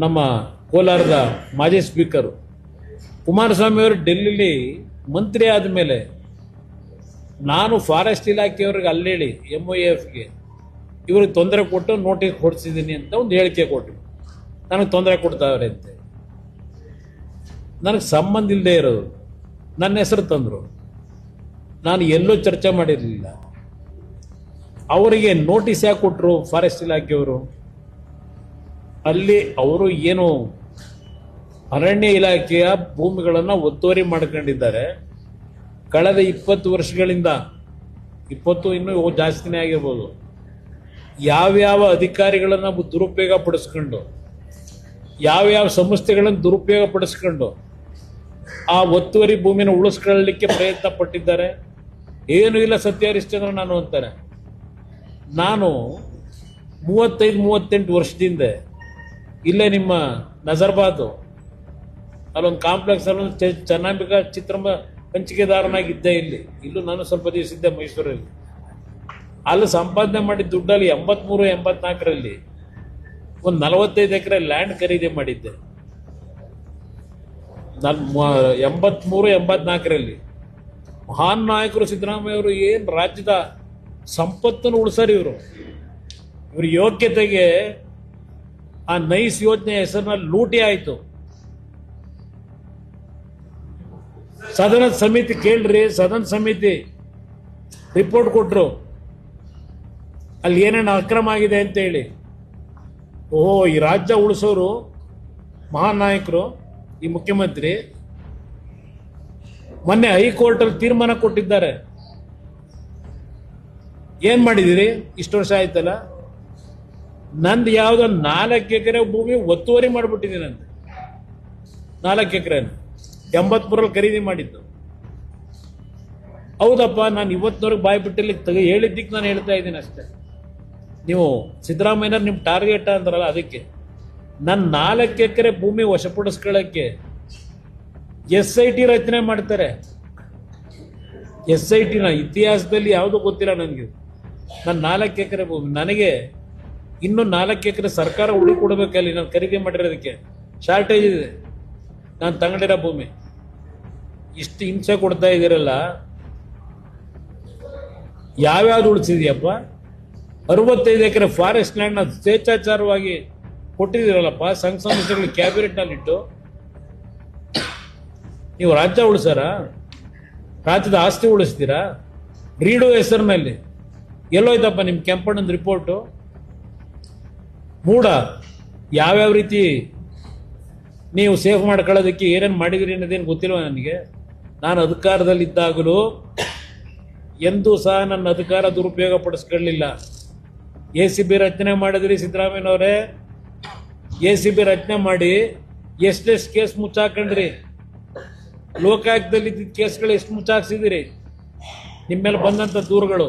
ನಮ್ಮ ಕೋಲಾರದ ಮಾಜಿ ಸ್ಪೀಕರು ಕುಮಾರಸ್ವಾಮಿ ಅವರು ಡೆಲ್ಲಿಲಿ ಮಂತ್ರಿ ಆದಮೇಲೆ ನಾನು ಫಾರೆಸ್ಟ್ ಇಲಾಖೆಯವ್ರಿಗೆ ಅಲ್ಲೇಳಿ MOAFಗೆ ಇವ್ರಿಗೆ ತೊಂದರೆ ಕೊಟ್ಟು ನೋಟಿಸ್ ಕೊಡಿಸಿದ್ದೀನಿ ಅಂತ ಒಂದು ಹೇಳಿಕೆ ಕೊಟ್ಟರು. ನನಗೆ ತೊಂದರೆ ಕೊಡ್ತಾವ್ರೆ ಅಂತೆ. ನನಗೆ ಸಂಬಂಧ ಇಲ್ಲದೆ ಇರೋದು ನನ್ನ ಹೆಸರು ತಂದರು. ನಾನು ಎಲ್ಲೂ ಚರ್ಚೆ ಮಾಡಿರಲಿಲ್ಲ. ಅವರಿಗೆ ನೋಟಿಸ್ ಯಾಕೆ ಕೊಟ್ಟರು ಫಾರೆಸ್ಟ್ ಇಲಾಖೆಯವರು? ಅಲ್ಲಿ ಅವರು ಏನು ಅರಣ್ಯ ಇಲಾಖೆಯ ಭೂಮಿಗಳನ್ನು ಒತ್ತುವರಿ ಮಾಡ್ಕೊಂಡಿದ್ದಾರೆ. ಕಳೆದ 20 ವರ್ಷಗಳಿಂದ, 20 ಇನ್ನೂ ಜಾಸ್ತಿನೇ ಆಗಿರ್ಬೋದು, ಯಾವ್ಯಾವ ಅಧಿಕಾರಿಗಳನ್ನು ದುರುಪಯೋಗ ಪಡಿಸ್ಕೊಂಡು, ಯಾವ್ಯಾವ ಸಂಸ್ಥೆಗಳನ್ನು ದುರುಪಯೋಗ ಪಡಿಸ್ಕೊಂಡು ಆ ಒತ್ತುವರಿ ಭೂಮಿನ ಉಳಿಸ್ಕೊಳ್ಳಲಿಕ್ಕೆ ಪ್ರಯತ್ನ ಪಟ್ಟಿದ್ದಾರೆ. ಏನೂ ಇಲ್ಲ ಸತ್ಯ ಹರಿಶ್ಚಂದ್ರ ನಾನು ಅಂತಾರೆ. ನಾನು 35-38 ವರ್ಷದಿಂದ ಇಲ್ಲೇ ನಿಮ್ಮ ನಜರ್ಬಾದು ಅಲ್ಲೊಂದು ಕಾಂಪ್ಲೆಕ್ಸ್ ಅಲ್ಲಿ ಚೆನ್ನಾಂಬಿಕಾ ಚಿತ್ರಂಬ ಹಂಚಿಕೆದಾರನಾಗಿದ್ದೆ. ಇಲ್ಲೂ ನಾನು ಸ್ವಲ್ಪ ದಿವಸ ಇದ್ದೆ ಮೈಸೂರಲ್ಲಿ. ಅಲ್ಲಿ ಸಂಪಾದನೆ ಮಾಡಿದ ದುಡ್ಡಲ್ಲಿ 83-84ರಲ್ಲಿ ಒಂದು 45 ಎಕರೆ ಲ್ಯಾಂಡ್ ಖರೀದಿ ಮಾಡಿದ್ದೆ. ನಾನು 83-84ರಲ್ಲಿ ಮಹಾನ್ ನಾಯಕರು ಸಿದ್ದರಾಮಯ್ಯ ಅವರು ಏನು ರಾಜ್ಯದ ಸಂಪತ್ತನ್ನು ಉಳಿಸಾರ. ಇವ್ರ ಯೋಗ್ಯತೆಗೆ ಆ ನೈಸ್ ಯೋಜನೆ ಹೆಸರಿನಲ್ಲಿ ಲೂಟಿ ಆಯಿತು. ಸದನ ಸಮಿತಿ ಕೇಳ್ರಿ, ಸದನ ಸಮಿತಿ ರಿಪೋರ್ಟ್ ಕೊಟ್ಟರು ಅಲ್ಲಿ ಏನೇನು ಅಕ್ರಮ ಆಗಿದೆ ಅಂತ ಹೇಳಿ. ಓಹೋ, ಈ ರಾಜ್ಯ ಉಳಿಸೋರು ಮಹಾನ್ ನಾಯಕರು, ಈ ಮುಖ್ಯಮಂತ್ರಿ ಮೊನ್ನೆ ಹೈಕೋರ್ಟಲ್ಲಿ ತೀರ್ಮಾನ ಕೊಟ್ಟಿದ್ದಾರೆ. ಏನ್ ಮಾಡಿದಿರಿ? ಇಷ್ಟು ವರ್ಷ ಆಯ್ತಲ್ಲ, ನಂದು ಯಾವುದೋ 4 ಎಕರೆ ಭೂಮಿ ಒತ್ತುವರಿ ಮಾಡಿಬಿಟ್ಟಿದ್ದೀನಿ ಅಂತ. 4 ಎಕರೆನ 83ರಲ್ಲಿ ಖರೀದಿ ಮಾಡಿದ್ದು. ಹೌದಪ್ಪ, ನಾನು ಇವತ್ತಿನವ್ರಿಗೆ ಬಾಯಿ ಬಿಟ್ಟಲ್ಲಿ ಹೇಳಿದ್ದಕ್ಕೆ ನಾನು ಹೇಳ್ತಾ ಇದ್ದೀನಿ ಅಷ್ಟೇ. ನೀವು ಸಿದ್ದರಾಮಯ್ಯ ನಿಮ್ಮ ಟಾರ್ಗೆಟ್ ಅಂತಾರಲ್ಲ, ಅದಕ್ಕೆ ನನ್ನ 4 ಎಕರೆ ಭೂಮಿ ವಶಪಡಿಸ್ಕೊಳ್ಳೋಕ್ಕೆ SIT ರಚನೆ ಮಾಡ್ತಾರೆ. SITನ ಇತಿಹಾಸದಲ್ಲಿ ಯಾವುದೂ ಗೊತ್ತಿಲ್ಲ ನನಗೆ. ನನ್ನ 4 ಎಕರೆ ಭೂಮಿ, ನನಗೆ ಇನ್ನೂ 4 ಎಕರೆ ಸರ್ಕಾರ ಉಳಿ ಕೊಡಬೇಕಲ್ಲಿ. ನಾನು ಖರೀದಿ ಮಾಡಿರೋದಕ್ಕೆ ಶಾರ್ಟೇಜ್ ಇದೆ. ನಾನು ತಗೊಂಡಿರೋ ಭೂಮಿ ಇಷ್ಟು ಹಿಂಸೆ ಕೊಡ್ತಾ ಇದ್ದೀರಲ್ಲ, ಯಾವ್ಯಾವ್ದು ಉಳಿಸಿದ್ಯಪ್ಪ? 65 ಎಕರೆ ಫಾರೆಸ್ಟ್ ಲ್ಯಾಂಡ್ನ ಸ್ವೇಚ್ಛಾಚಾರವಾಗಿ ಕೊಟ್ಟಿದ್ದೀರಲ್ಲಪ್ಪ ಸಂಘ ಸಂಸ್ಥೆಗಳು ಕ್ಯಾಬಿನೆಟ್ನಲ್ಲಿಟ್ಟು. ನೀವು ರಾಜ್ಯ ಉಳಿಸಾರ? ರಾಜ್ಯದ ಆಸ್ತಿ ಉಳಿಸ್ತೀರಾ? ರೀಡು ಹೆಸರಿನಲ್ಲಿ ಎಲ್ಲೋಯ್ತಪ್ಪ ನಿಮ್ಮ ಕೆಂಪಣ್ಣನ ರಿಪೋರ್ಟು? ಮೂಡ ಯಾವ್ಯಾವ ರೀತಿ ನೀವು ಸೇಫ್ ಮಾಡ್ಕೊಳ್ಳೋದಕ್ಕೆ ಏನೇನು ಮಾಡಿದಿರಿ ಅನ್ನೋದೇನು ಗೊತ್ತಿಲ್ವ ನನಗೆ. ನಾನು ಅಧಿಕಾರದಲ್ಲಿದ್ದಾಗಲೂ ಎಂದೂ ಸಹ ನನ್ನ ಅಧಿಕಾರ ದುರುಪಯೋಗ ಪಡಿಸ್ಕೊಳ್ಳಲಿಲ್ಲ. ACB ರಚನೆ ಮಾಡಿದ್ರಿ ಸಿದ್ದರಾಮಯ್ಯನವರೇ. ACB ರಚನೆ ಮಾಡಿ ಎಷ್ಟೆಷ್ಟು ಕೇಸ್ ಮುಚ್ಚಾಕೊಂಡ್ರಿ? ಲೋಕಾಯುಕ್ತದಲ್ಲಿ ಕೇಸ್ಗಳು ಎಷ್ಟು ಮುಚ್ಚಾಕ್ಸಿದಿರಿ? ನಿಮ್ಮ ಮೇಲೆ ಬಂದಂಥ ದೂರುಗಳು